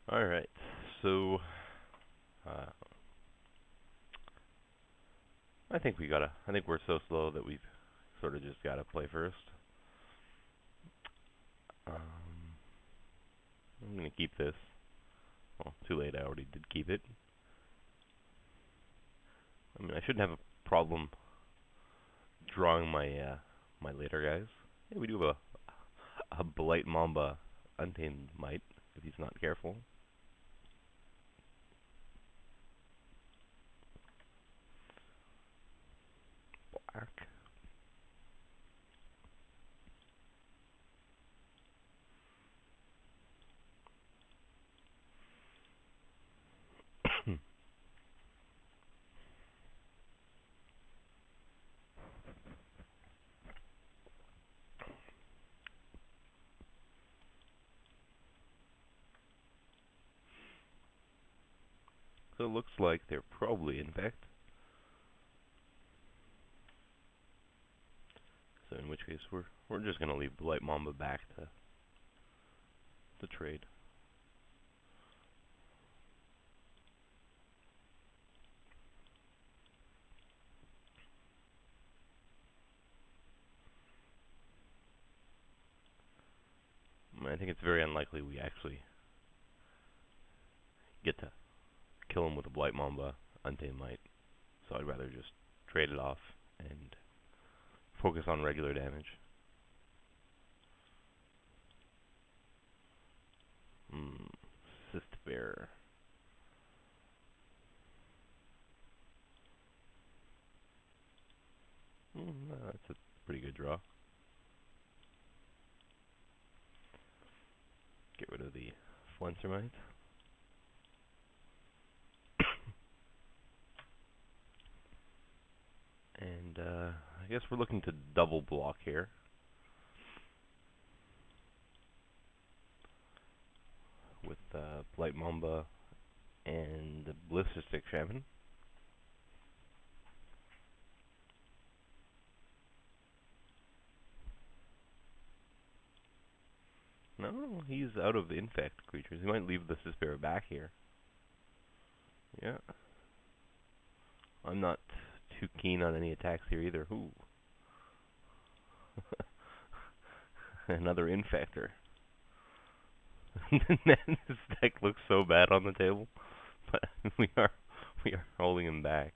Alright, so uh, I think we're so slow that we've sort of just gotta play first. Um, I'm gonna keep this. Well, too late, I already did keep it. I mean, I shouldn't have a problem drawing my later guys. Yeah, we do have a Blight Mamba Untamed Might, if he's not careful. Black. So it looks like they're probably infect. So in which case we're just gonna leave Blight Mamba back to trade. I think it's very unlikely we actually get to kill him with a Blight Mamba Untamed Might. So I'd rather just trade it off and focus on regular damage. Hmm. Cyst Bear. That's a pretty good draw. Get rid of the Flencermite. And I guess we're looking to double block here. With Blight Mamba and Ballistic Shaman. No, he's out of infect creatures. He might leave the Cyst Bear back here. Yeah. I'm not too keen on any attacks here either. Ooh. Another infector. This deck looks so bad on the table, but we are holding him back.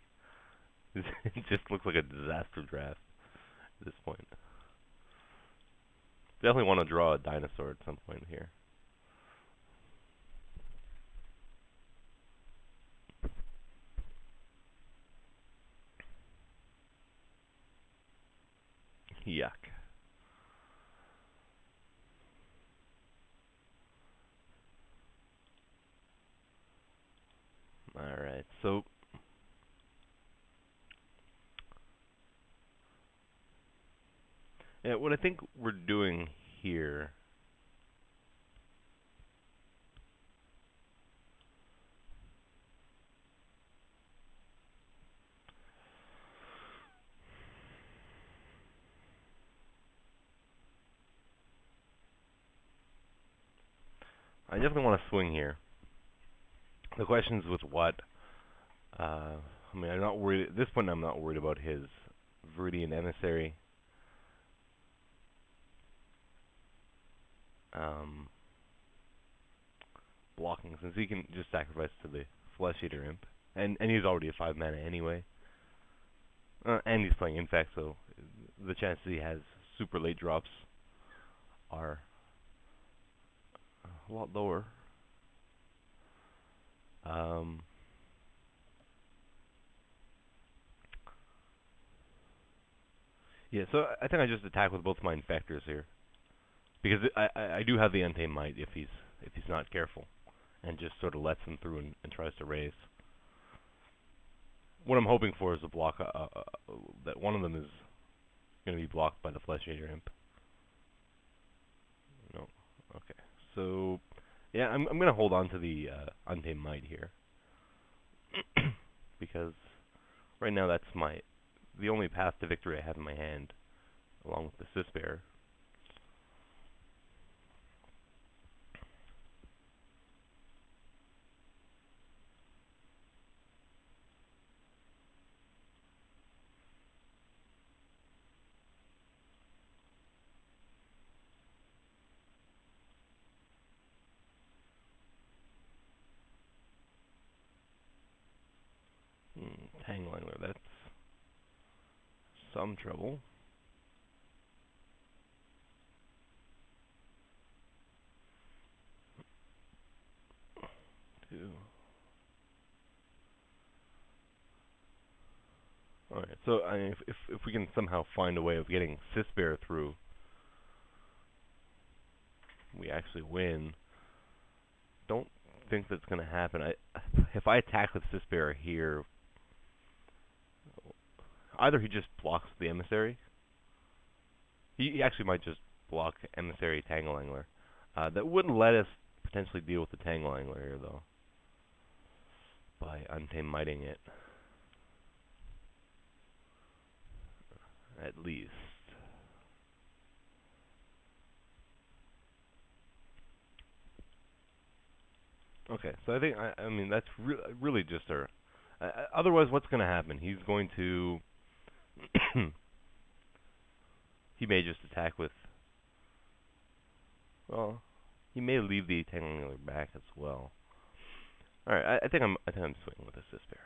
It just looks like a disaster draft at this point. Definitely want to draw a dinosaur at some point here. Yuck. Alright, so yeah, what I think we're doing here. I definitely want to swing here. The question is with what? I mean, I'm not worried at this point. I'm not worried about his Viridian Emissary. Um, Blocking, since he can just sacrifice to the Flesh Eater Imp, and he's already a 5 mana anyway. And he's playing Infect, so the chances he has super late drops are a lot lower. Um, yeah, so I think I just attack with both my Infectors here, because I do have the Untamed Might if he's not careful, and just sort of lets him through and tries to raise. What I'm hoping for is a block that one of them is going to be blocked by the Flesh Eater Imp. No, okay. So yeah, I'm going to hold on to the Untamed Might here because right now that's the only path to victory I have in my hand, along with the Cyst Bear. some trouble. Two. All right. So I mean, if we can somehow find a way of getting Cisbear through, we actually win. Don't think that's gonna happen. If I attack with Cisbear here, either he just blocks the emissary. He actually might just block emissary Tangle Angler. That wouldn't let us potentially deal with the Tangle Angler here though, by Untamed Mighting it. At least. Okay, so I think I mean that's really just our. Otherwise, what's going to happen? He's going to. He may just attack with. Well, he may leave the Tangle Angler back as well. All right, I think I'm swinging with a Cisbear.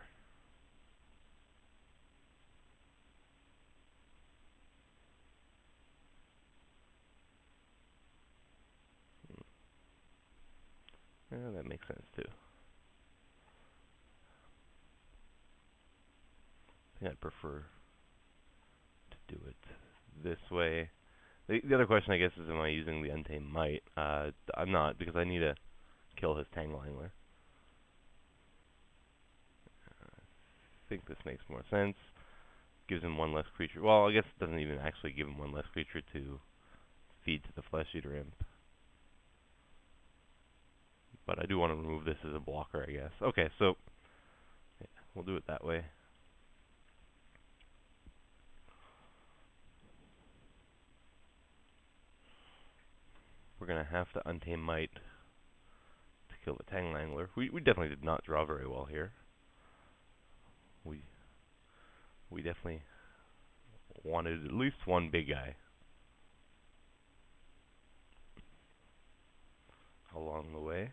Yeah, that makes sense too. I think I'd prefer to do it this way. The other question, I guess, is am I using the Untamed Might? I'm not, because I need to kill his Tangle Angler. I think this makes more sense. Gives him one less creature. Well, I guess it doesn't even actually give him one less creature to feed to the Flesh Eater Imp. But I do want to remove this as a blocker, I guess. Okay, so yeah, we'll do it that way. We're going to have to Untamed Might to kill the Tangle Angler. We definitely did not draw very well here. We definitely wanted at least one big guy along the way.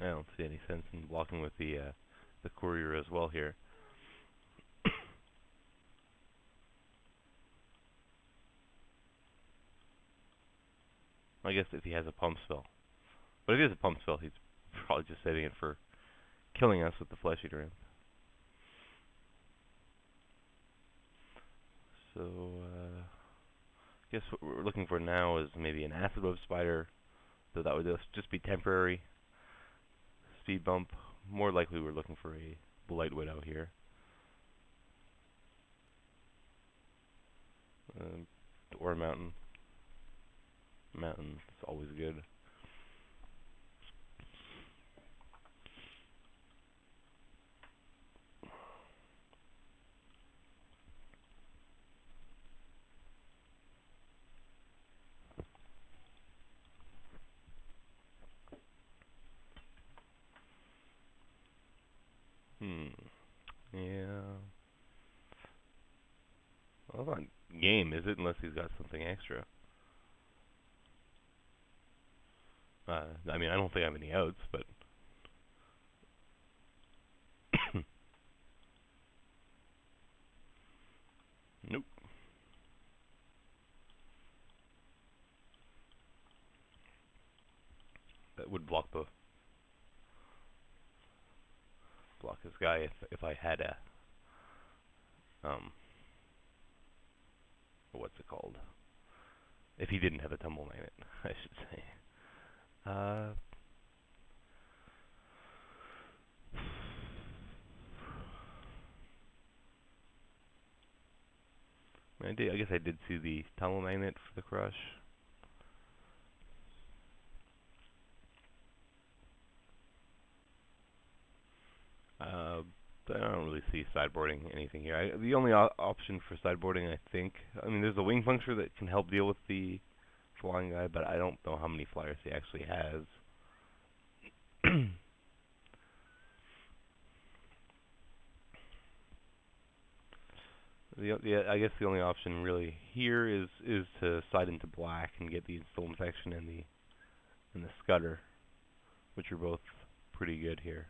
I don't see any sense in blocking with the courier as well here. I guess if he has a pump spell. But if he has a pump spell, he's probably just saving it for killing us with the Flesh Eater Imp. So, I guess what we're looking for now is maybe an Acid Web Spider, though that would just be temporary. Speed bump. More likely we're looking for a Blight Widow here. Or a Mountain. Mountain is always good. Yeah. Well, that's not game, is it? Unless he's got something extra. I mean, I don't think I have any outs, but... Nope. That would block this guy if I had a... What's it called? If he didn't have a Tumble Magnet, I should say. I guess I did see the Tumble Magnet for the crush. I don't really see sideboarding anything here. The only option for sideboarding, I think, I mean, there's a Wing Puncture that can help deal with the flying guy, but I don't know how many flyers he actually has. I guess the only option really here is to slide into black and get the Install Infection and the Scudder, which are both pretty good here.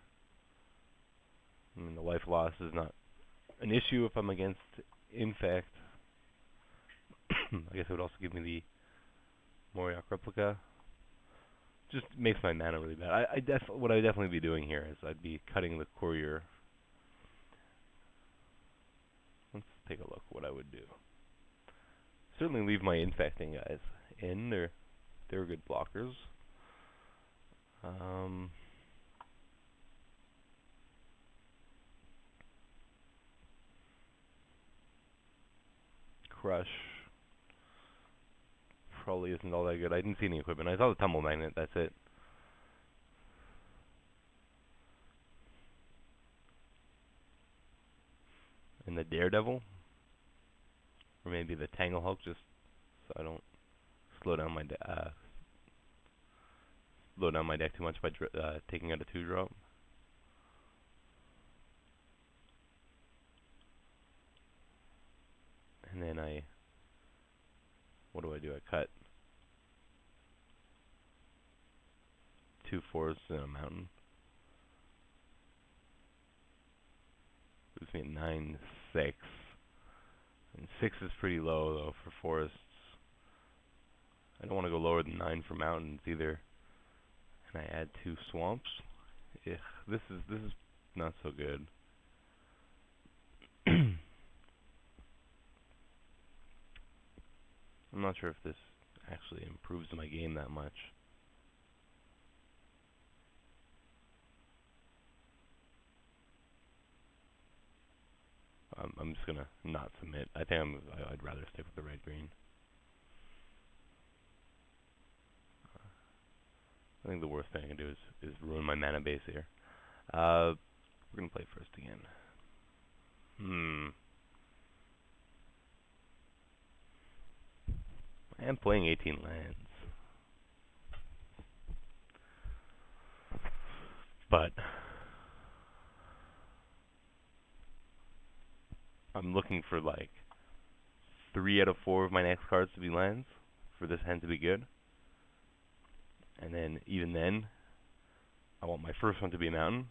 I mean, the life loss is not an issue if I'm against Infect. I guess it would also give me the Moriok Replica. Just makes my mana really bad. What I would definitely be doing here is I'd be cutting the Courier. Let's take a look what I would do. Certainly leave my Infecting guys in. They're good blockers. Crush probably isn't all that good. I didn't see any equipment. I saw the Tumble Magnet, that's it. And the Daredevil. Or maybe the Tangle Hulk, just so I don't slow down my deck too much by taking out a 2-drop. And then what do? I cut 2 4s and a mountain. Gives me a 9/6. And 6 is pretty low though for forests. I don't want to go lower than 9 for mountains either. And I add 2 swamps. Ugh, this is not so good. I'm not sure if this actually improves my game that much. I'm just gonna not submit. I think I'd rather stick with the red-green. I think the worst thing I can do is ruin my mana base here. We're gonna play first again. I am playing 18 lands. But I'm looking for like 3 out of 4 of my next cards to be lands for this hand to be good. And then even then, I want my first one to be a mountain.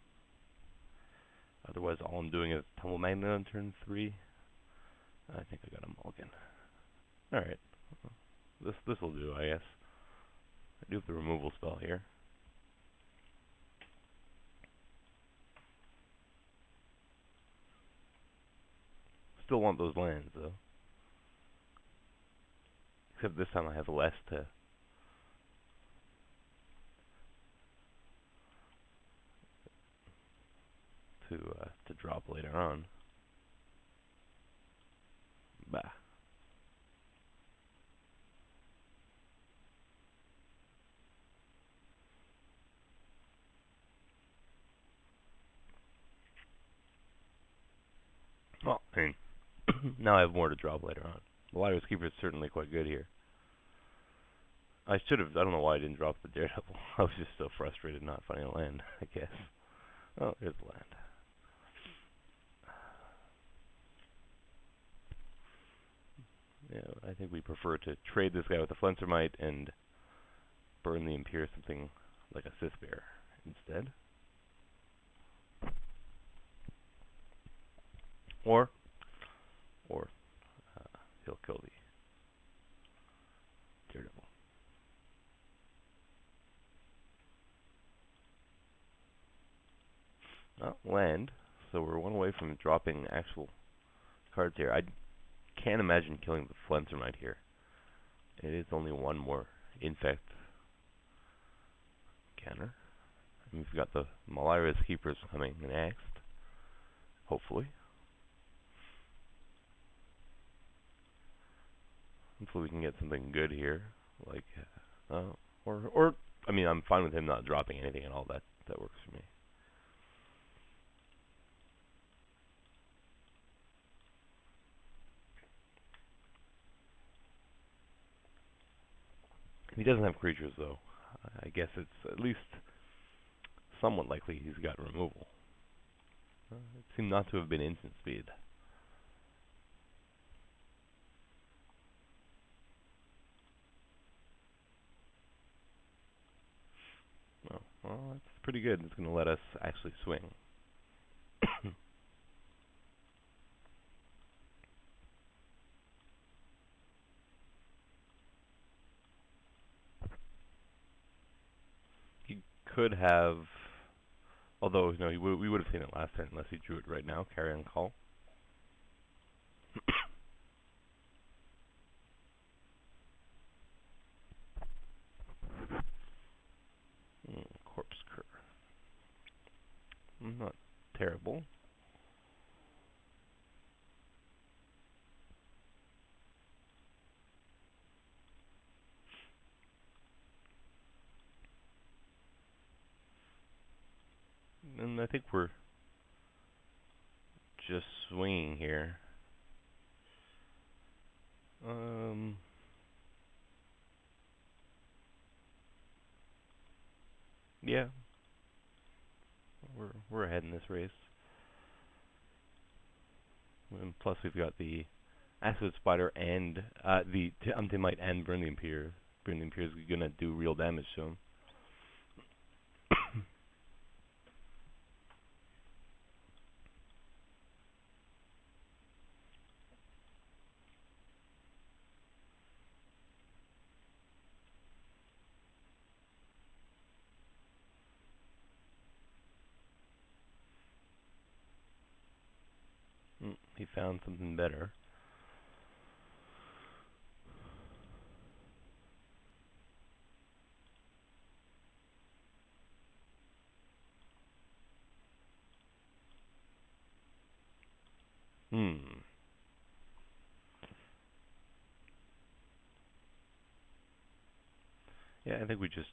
Otherwise, all I'm doing is Tumble Magnet on turn 3. I think I got a mulligan. Alright. This will do, I guess. I do have the removal spell here. Still want those lands, though. Except this time I have less to drop later on. Bah. Well, I mean, now I have more to drop later on. Malira's Keeper is certainly quite good here. I don't know why I didn't drop the Daredevil. I was just so frustrated not finding a land, I guess. Oh, there's the land. Yeah, I think we prefer to trade this guy with the Flencermite and burn the Impure something like a Sith Bear instead. Or he'll kill the Daredevil. Land. So we're one away from dropping actual cards here. I can't imagine killing the Flencermite here. It is only one more Infect counter. And we've got the Malira's Keepers coming next. Hopefully. Hopefully we can get something good here. Like, or I mean, I'm fine with him not dropping anything at all. That works for me. If he doesn't have creatures, though, I guess it's at least somewhat likely he's got removal. It seemed not to have been instant speed. Well, that's pretty good. It's going to let us actually swing. He could have, although no, we would have seen it last turn unless he drew it right now. Carry on call. Corpse cur. Not terrible. And I think we're just swinging here. Yeah, we're ahead in this race. And plus, we've got the Acid Spider and the Untimite and Burn the Imperial. Burn the Imperial is gonna do real damage to him. He found something better. Yeah, I think we just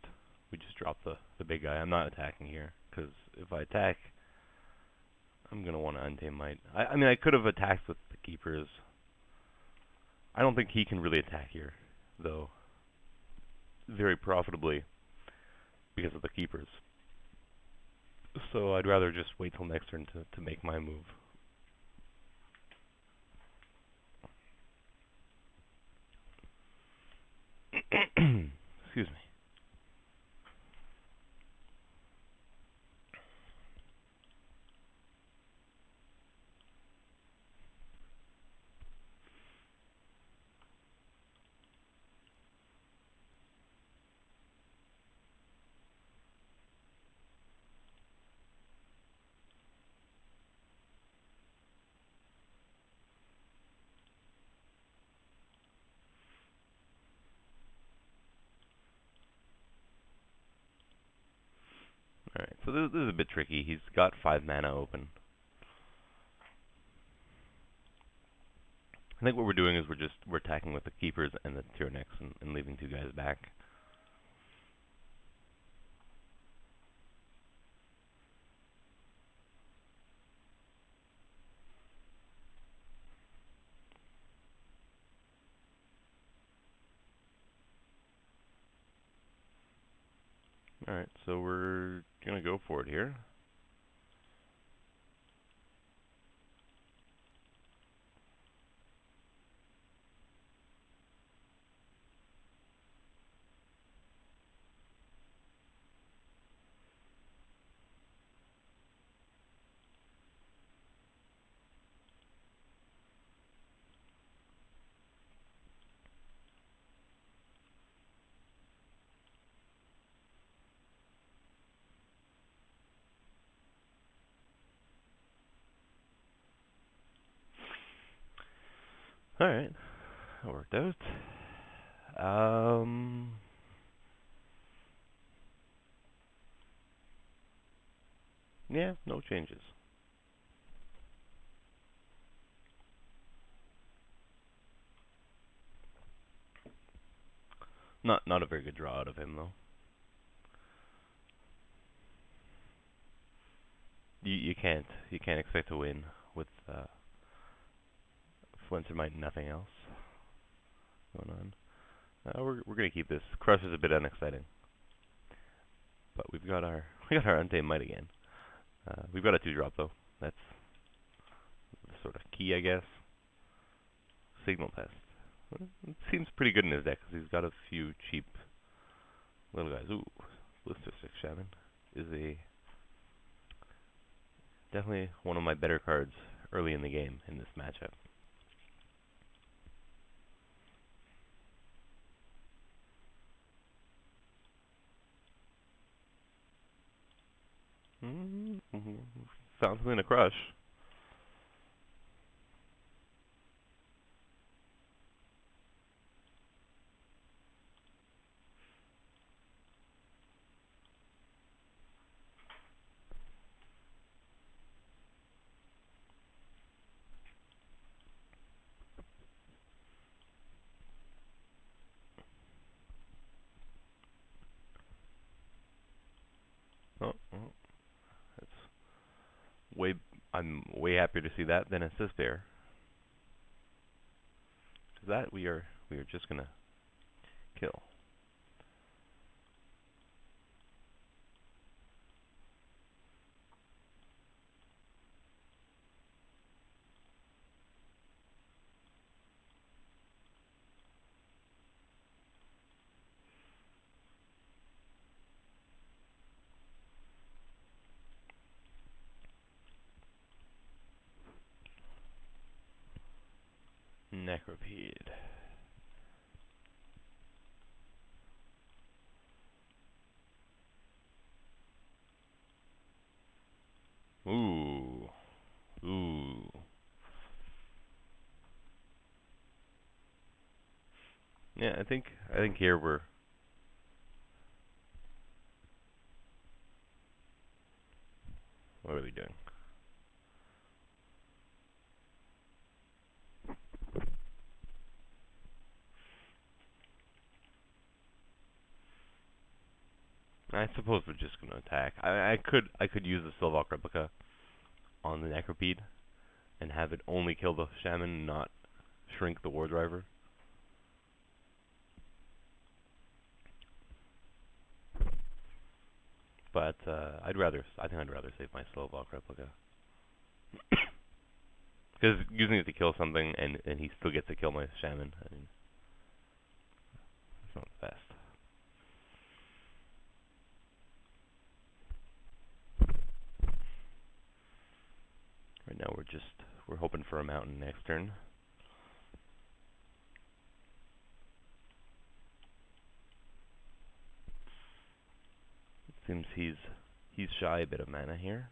drop the big guy. I'm not attacking here because if I attack, I'm gonna want to Untamite. I mean, I could have attacked with the keepers. I don't think he can really attack here, though. Very profitably because of the keepers. So I'd rather just wait till next turn to make my move. Excuse me. Alright, so this is a bit tricky. He's got 5 mana open. I think what we're doing is we're attacking with the keepers and the Tyrannex and leaving 2 guys back. Alright, so we're gonna go for it here. Alright, that worked out. Yeah, no changes. Not a very good draw out of him though. You can't expect to win with Flintermite and nothing else going on. We're gonna keep this. Crush is a bit unexciting, but we got our Untamed again. We've got a 2-drop though. That's sort of key, I guess. Signal Test. It seems pretty good in his deck because he's got a few cheap little guys. Ooh, Blister 6 Shaman. is a definitely one of my better cards early in the game in this matchup. Found something to crush. Oh, that's way. I'm way happier to see that than assist bear. So that we are just gonna kill. Necropede. Ooh. Ooh. Yeah, I think here we're. What are we doing? I suppose we're just gonna attack. I could use the Sylvok replica on the Necropede and have it only kill the Shaman, not shrink the War Driver. But I think I'd rather save my Sylvok replica. Because using it to kill something and he still gets to kill my Shaman, I mean, it's not the best. Right now we're hoping for a mountain next turn. It seems he's shy a bit of mana here.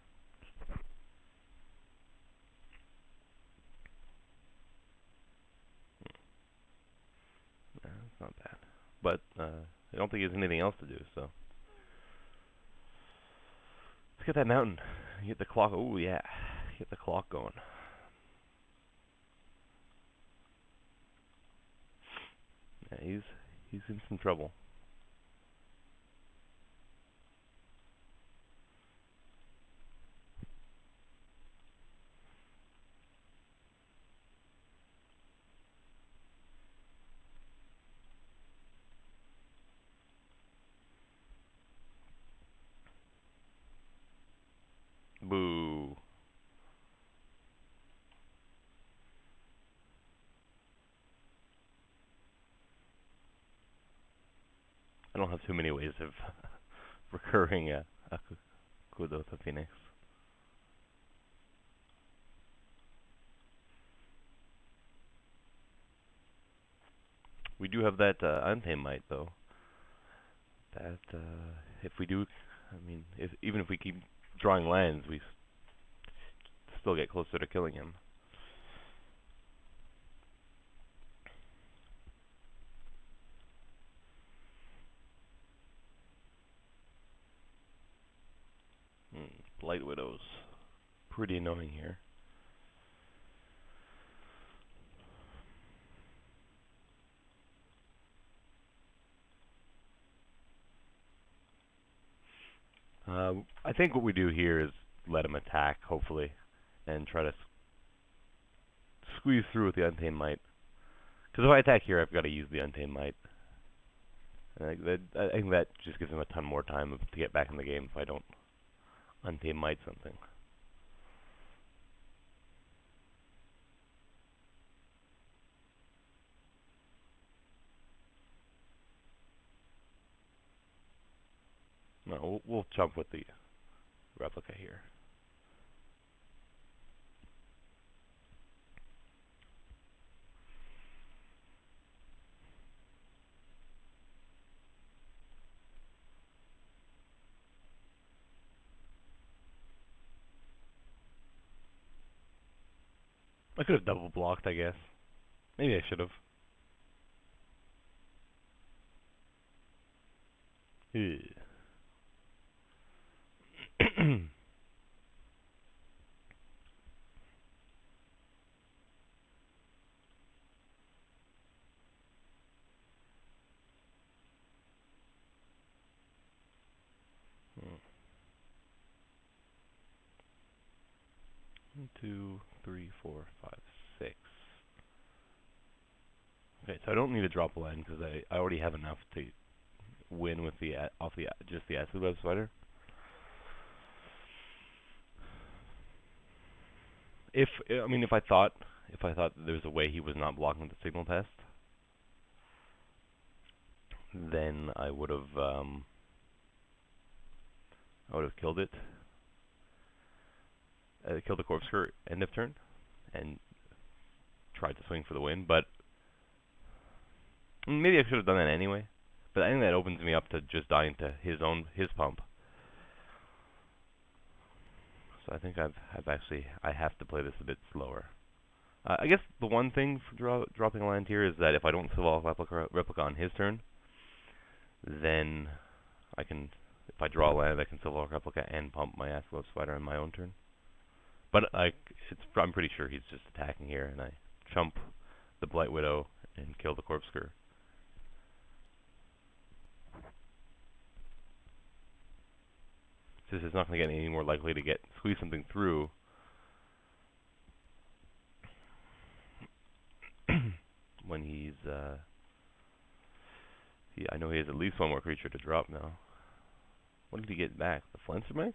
It's not bad. But I don't think he has anything else to do, so. Let's get that mountain. Get the clock. Oh, yeah. Get the clock going. Yeah, he's in some trouble. Boo. I don't have too many ways of recurring a Kudota Phoenix. We do have that Untamed Might, though. That, if we do, I mean, even if we keep drawing lands, we still get closer to killing him. Blight Widows. Pretty annoying here. I think what we do here is let him attack, hopefully, and try to squeeze through with the Untamed Might. Because if I attack here, I've got to use the Untamed Might. I think that just gives him a ton more time to get back in the game if I don't Untamed Might something. No, we'll jump with the replica here. I could have double blocked, I guess. Maybe I should have. One, two, three, four, five, six. Okay, so I don't need to drop a line because I already have enough to win with the just the acid web spider. If I thought that there was a way he was not blocking the signal pest, then I would have killed it. Killed the corpscrew end of turn and tried to swing for the win, but maybe I should have done that anyway. But I think that opens me up to just dying to his pump. So I think I have to play this a bit slower. I guess the one thing for dropping a land here is that if I don't Symbolic Replica on his turn, then if I draw a land, I can Symbolic Replica and pump my Acid Web Spider on my own turn. But I'm pretty sure he's just attacking here, and I chump the Blight Widow and kill the Corpscrew. This is not going to get any more likely to squeeze something through. When I know he has at least one more creature to drop now. What did he get back? The Flencermite?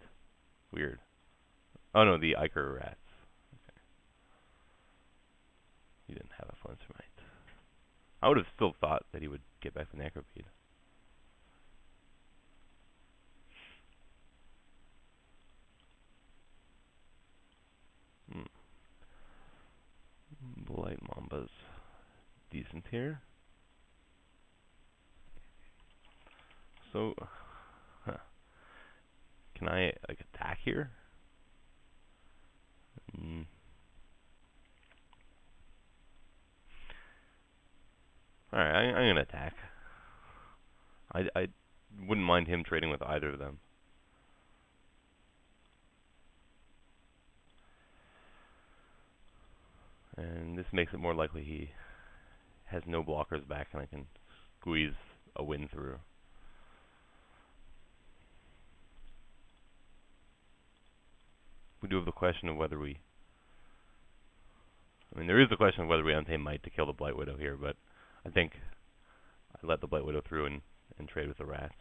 Weird. Oh no, the Ichor Rats. Okay. He didn't have a Flencermite. I would have still thought that he would get back the Necropede. Blight Mamba's decent here. So, can I attack here? Alright, I'm gonna attack. I wouldn't mind him trading with either of them. And this makes it more likely he has no blockers back and I can squeeze a win through. We do have the question of whether there is the question of whether we Untamed Might to kill the Blight Widow here, but I think I let the Blight Widow through and trade with the rats.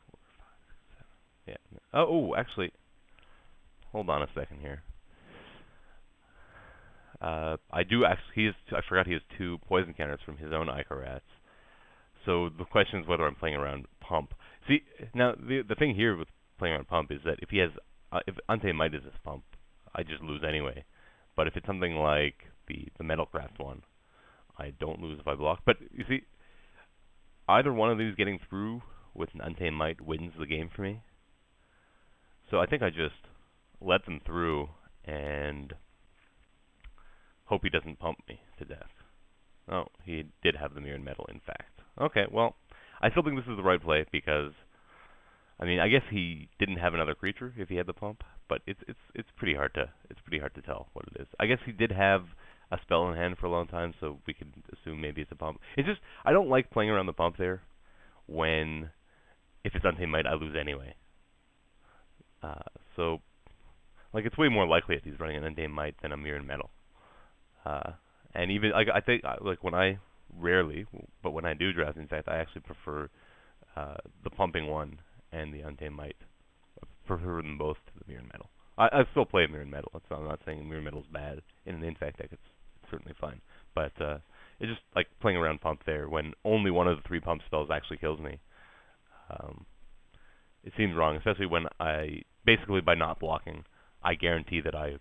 4, 5, 6, 7. Yeah. Oh, actually, hold on a second here. I forgot he has 2 poison counters from his own Ichor Rats. So the question is whether I'm playing around Pump. See, now the thing here with playing around Pump is that if Untamed Might is his Pump, I just lose anyway. But if it's something like the Metalcraft one, I don't lose if I block. But you see, either one of these getting through with an Untamed Might wins the game for me. So I think I just let them through and hope he doesn't pump me to death. Oh, he did have the Mirrored Metal, in fact. Okay, well, I still think this is the right play because, I guess he didn't have another creature if he had the pump, but it's pretty hard to tell what it is. I guess he did have a spell in hand for a long time, so we could assume maybe it's a pump. It's just I don't like playing around the pump there when if it's Untamed Might I lose anyway. So it's way more likely that he's running an Untamed Might than a Mirrored Metal. And even I think when I rarely, but when I do draft, in fact, I actually prefer the pumping one and the Untamed Might. I prefer them both to the Mirrored Metal. I still play Mirrored Metal. I'm not saying Mirrored Metal's bad. In an Infect deck, it's certainly fine. But it's just like playing around pump there when only one of the 3 pump spells actually kills me. It seems wrong, especially when basically by not blocking, I guarantee that I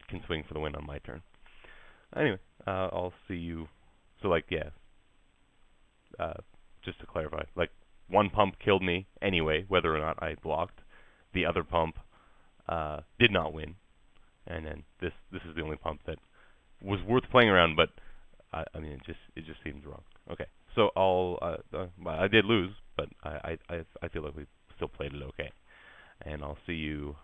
can swing for the win on my turn. Anyway, I'll see you. So like, yeah, just to clarify, like 1 pump killed me anyway, whether or not I blocked. The other pump did not win, and then this is the only pump that was worth playing around, but I mean it just seems wrong. Okay, so I did lose, but I feel like we still played it okay, and I'll see you